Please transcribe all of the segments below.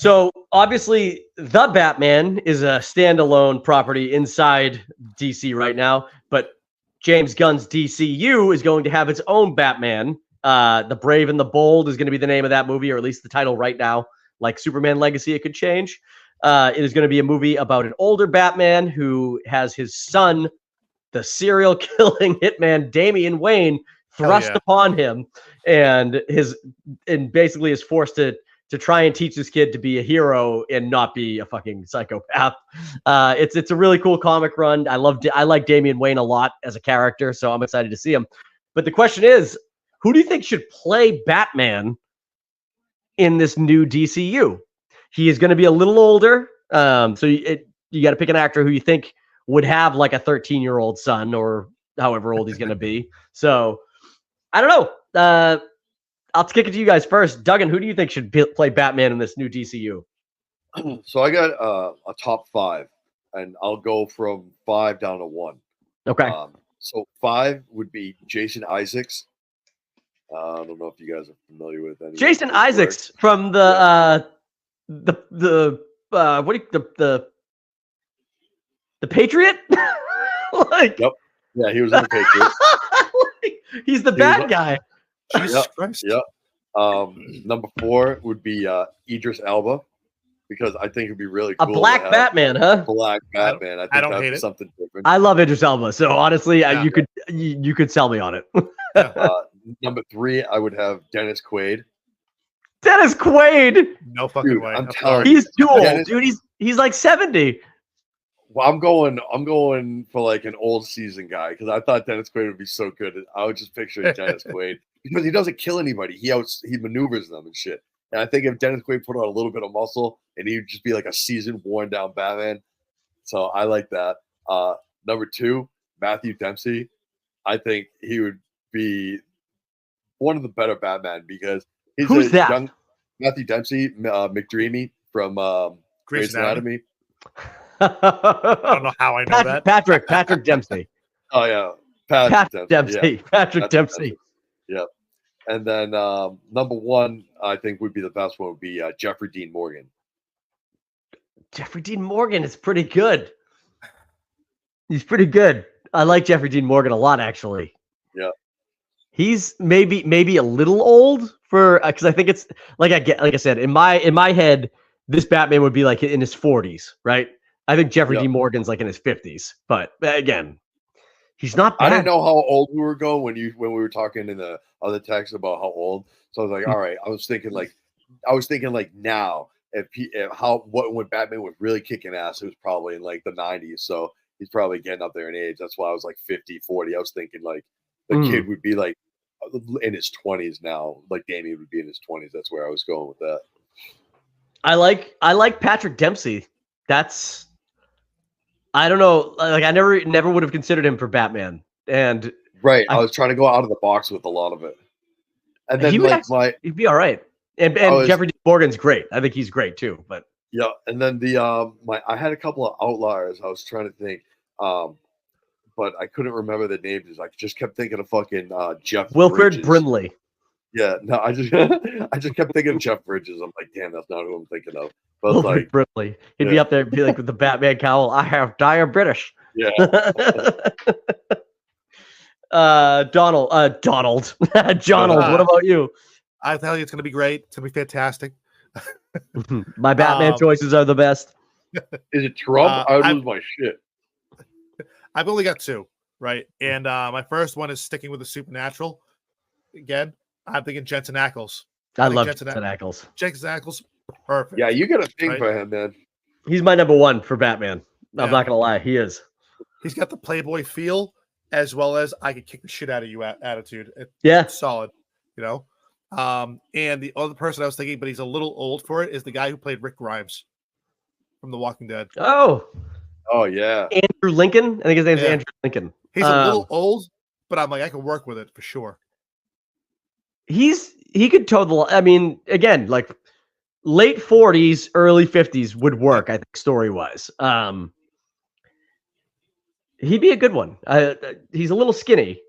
So obviously, the Batman is a standalone property inside DC right now, but James Gunn's DCU is going to have its own Batman. The Brave and the Bold is going to be the name of that movie, or at least the title right now. Like Superman Legacy, it could change. It is going to be a movie about an older Batman who has his son, the serial killing hitman Damian Wayne, thrust upon him, and basically is forced to try and teach this kid to be a hero and not be a fucking psychopath. It's a really cool comic run. I like Damian Wayne a lot as a character, so I'm excited to see him. But the question is, who do you think should play Batman in this new DCU? He is going to be a little older, so you got to pick an actor who you think would have like a 13-year-old son or however old he's going to be. So I don't know. I'll kick it to you guys first. Duggan, who do you think should play Batman in this new DCU? So I got a top 5, and I'll go from 5 down to 1. Okay. So 5 would be Jason Isaacs. I don't know if you guys are familiar with any. Jason Isaacs from the Patriot. Like, yep. Yeah, he was in the Patriot. He's the bad guy. Jesus Christ. Yep. Number 4 would be Idris Elba, because I think it'd be really cool. A black Batman, huh? Black Batman. I think I don't hate that's it. something different. I love Idris Elba, so honestly, you could sell me on it. Number 3, I would have Dennis Quaid. Dennis Quaid. No fucking way. I'm telling you, he's too old, dude. He's like 70. Well, I'm going for like an old season guy, because I thought Dennis Quaid would be so good. I would just picture Dennis Quaid, because he doesn't kill anybody. He maneuvers them and shit. And I think if Dennis Quaid put on a little bit of muscle, and he'd just be like a seasoned, worn down Batman. So I like that. Number 2, Matthew Dempsey. I think he would be one of the better Batman, because he's young Matthew Dempsey, McDreamy from Grey's Anatomy. I don't know how I know that. Patrick Dempsey. Oh yeah, Patrick Dempsey. Yeah. Patrick Dempsey. Yep. And then number 1, I think would be the best one. Would be Jeffrey Dean Morgan. Jeffrey Dean Morgan is pretty good. He's pretty good. I like Jeffrey Dean Morgan a lot, actually. Yeah. He's maybe a little old for, because I think it's like I said, in my head, this Batman would be like in his 40s, right? I think Jeffrey Dean Morgan's like in his 50s, but again, he's not bad. I didn't know how old we were going when we were talking in the other text about how old. So I was like, all right. I was thinking like now, when Batman was really kicking ass, it was probably in like the 90s. So he's probably getting up there in age. That's why I was like 50, 40. I was thinking like the kid would be like in his 20s now, like Damian would be in his 20s. That's where I was going with that. I like Patrick Dempsey. I don't know. Like I never would have considered him for Batman. And right, I was trying to go out of the box with a lot of it. And then he'd be all right. And Jeffrey Dean Morgan's great. I think he's great too. But yeah, and then I had a couple of outliers. I was trying to think, but I couldn't remember the names. I just kept thinking of fucking Jeff Wilfred Bridges. Brimley. Yeah, no, I just kept thinking of Jeff Bridges. I'm like, damn, that's not who I'm thinking of. But Wilfred Brimley, he'd be up there, be like with the Batman cowl. I have diabetes. Yeah. Donald. What about you? I tell you, it's going to be great. It's going to be fantastic. My Batman choices are the best. Is it Trump? I would lose my shit. I've only got 2, right? And my first one is sticking with the supernatural. Again, I'm thinking Jensen Ackles. I love Jensen Ackles. Jensen Ackles, perfect. Yeah, you got a thing for him, man. He's my number 1 for Batman. I'm not going to lie. He is. He's got the Playboy feel, as well as I could kick the shit out of you attitude. It's solid, you know? And the other person I was thinking, but he's a little old for it, is the guy who played Rick Grimes from The Walking Dead. Oh, yeah. Andrew Lincoln? I think his name's Andrew Lincoln. He's a little old, but I'm like, I can work with it for sure. He could toe the line. I mean, again, like late 40s, early 50s would work, I think, story-wise. He'd be a good one. He's a little skinny.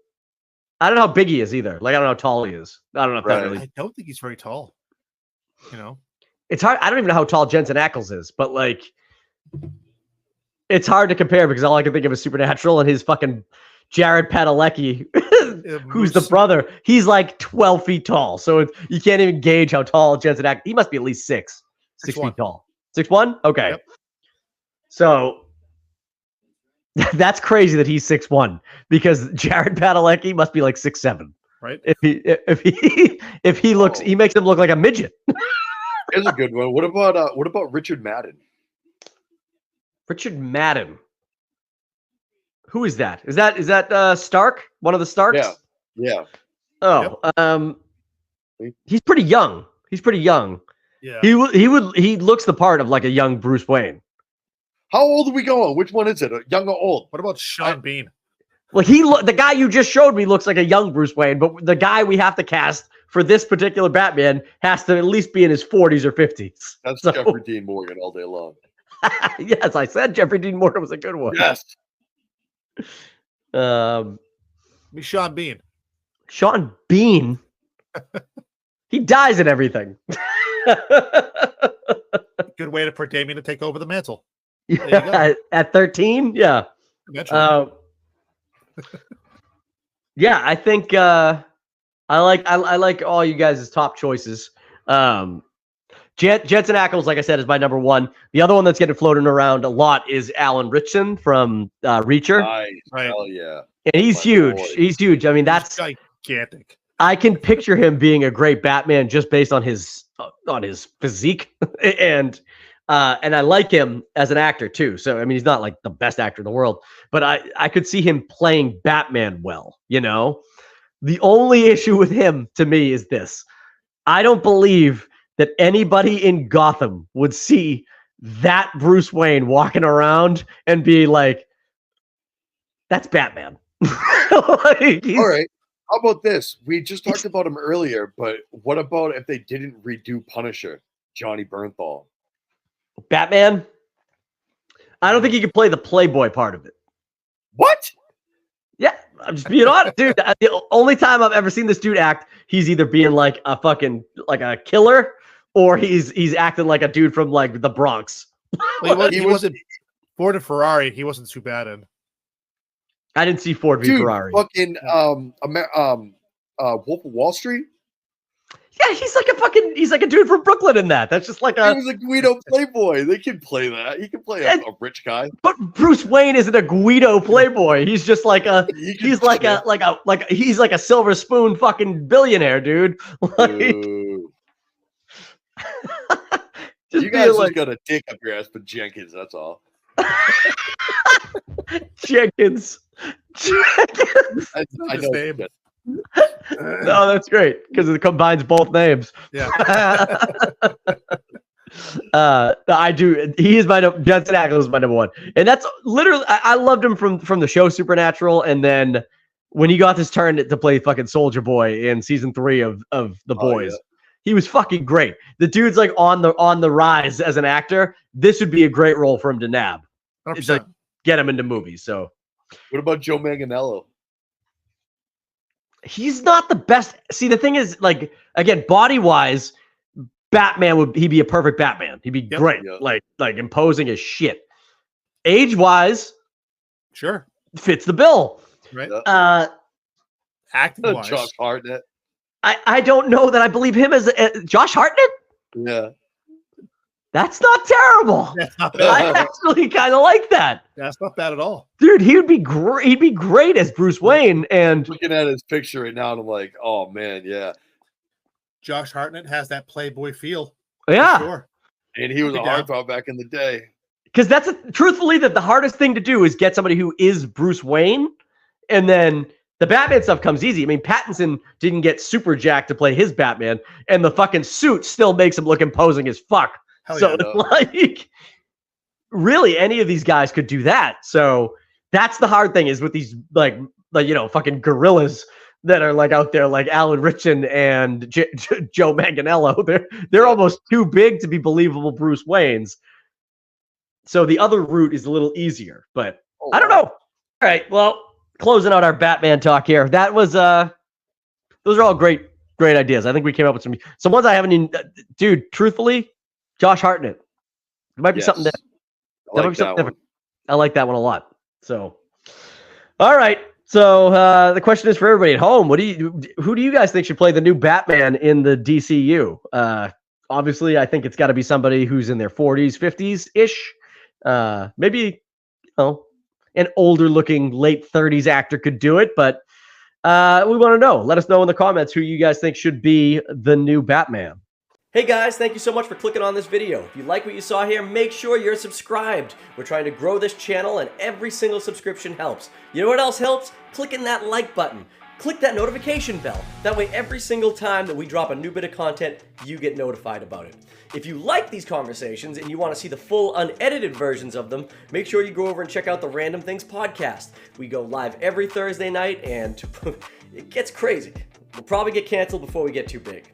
I don't know how big he is either. Like, I don't know how tall he is. I don't know if that really... I don't think he's very tall. You know? it's hard. I don't even know how tall Jensen Ackles is, but like, it's hard to compare because all I can think of is Supernatural and his fucking Jared Padalecki, who's the brother. He's like 12 feet tall, so you can't even gauge how tall Jensen Ackles. He must be at least 6 feet tall. 6'1"? Okay, yep. So that's crazy that he's 6'1" because Jared Padalecki must be like 6'7". Right? If he looks, he makes him look like a midget. Here's a good one. What about Richard Madden? Richard Madden. Who is that? Is that Stark? One of the Starks? Yeah. Oh, yep. He's pretty young. Yeah. He looks the part of like a young Bruce Wayne. How old are we going? Which one is it? Young or old? What about Sean Bean? Well, the guy you just showed me looks like a young Bruce Wayne, but the guy we have to cast for this particular Batman has to at least be in his 40s or 50s. That's Jeffrey Dean Morgan all day long. Yes, I said Jeffrey Dean Morgan was a good one. Yes. Sean Bean. Sean Bean. He dies in everything. Good way for Damien to take over the mantle. Yeah, at 13, yeah. Yeah, I think I like all you guys' top choices. Jensen Ackles, like I said, is my number one. The other one that's getting floated around a lot is Alan Ritchson from Reacher. Nice. Right. Hell yeah. And he's huge. Boy. He's huge. I mean, that's gigantic. I can picture him being a great Batman just based on his physique, and I like him as an actor too. So I mean, he's not like the best actor in the world, but I could see him playing Batman well. You know, the only issue with him to me is this: I don't believe that anybody in Gotham would see that Bruce Wayne walking around and be like, "That's Batman." Like, all right. How about this? We just talked about him earlier, but what about if they didn't redo Punisher, Johnny Bernthal? Batman? I don't think he could play the Playboy part of it. What? Yeah, I'm just being honest, dude. The only time I've ever seen this dude act, he's either being like a fucking like a killer, or he's acting like a dude from like the Bronx. Well, he wasn't Ford and Ferrari. He wasn't too bad in. I didn't see Ford v Ferrari. Fucking Wolf of Wall Street. Yeah, he's like a dude from Brooklyn in that. That's just like he was a Guido Playboy. They can play that. He can play a rich guy. But Bruce Wayne isn't a Guido Playboy. He's just like he's like a silver spoon fucking billionaire, dude. Like, you guys just got a dick up your ass, but Jenkins, that's all. Jenkins. I know his name. No, that's great because it combines both names. Yeah. I do. He is my Jensen Ackles is my number one, and that's literally I loved him from the show Supernatural, and then when he got his turn to play fucking Soldier Boy in season 3 of The Boys, he was fucking great. The dude's like on the rise as an actor. This would be a great role for him to nab. To get him into movies. So, what about Joe Manganiello? He's not the best. See, the thing is, like, again, body wise, Batman he'd be a perfect Batman. He'd be great, like imposing as shit. Age wise, sure, fits the bill. Right. Acting wise, Josh Hartnett. I don't know that I believe him as Josh Hartnett. Yeah. That's not terrible. That's not bad. I actually kind of like that. That's not bad at all, dude. He would be great. He'd be great as Bruce Wayne. And looking at his picture right now, I'm like, oh man, yeah. Josh Hartnett has that Playboy feel. Yeah, sure. And he was a heartthrob back in the day. Because that's truthfully the hardest thing to do is get somebody who is Bruce Wayne, and then the Batman stuff comes easy. I mean, Pattinson didn't get super jacked to play his Batman, and the fucking suit still makes him look imposing as fuck. Hell so like, really, any of these guys could do that. So that's the hard thing is with these like fucking gorillas that are like out there, like Alan Ritchson and Joe Manganiello. They're almost too big to be believable Bruce Waynes. So the other route is a little easier, but I don't know. All right, well, closing out our Batman talk here. That was those are all great ideas. I think we came up with some ones I haven't even. Dude, truthfully, Josh Hartnett. There might be something there. I like that one. I like that one a lot. So, all right. So the question is for everybody at home: who do you guys think should play the new Batman in the DCU? Obviously, I think it's got to be somebody who's in their 40s, 50s ish. Maybe an older looking late 30s actor could do it, but we want to know. Let us know in the comments who you guys think should be the new Batman. Hey guys, thank you so much for clicking on this video. If you like what you saw here, make sure you're subscribed. We're trying to grow this channel and every single subscription helps. You know what else helps? Clicking that like button. Click that notification bell. That way every single time that we drop a new bit of content, you get notified about it. If you like these conversations and you want to see the full unedited versions of them, make sure you go over and check out the Random Things podcast. We go live every Thursday night and it gets crazy. We'll probably get canceled before we get too big.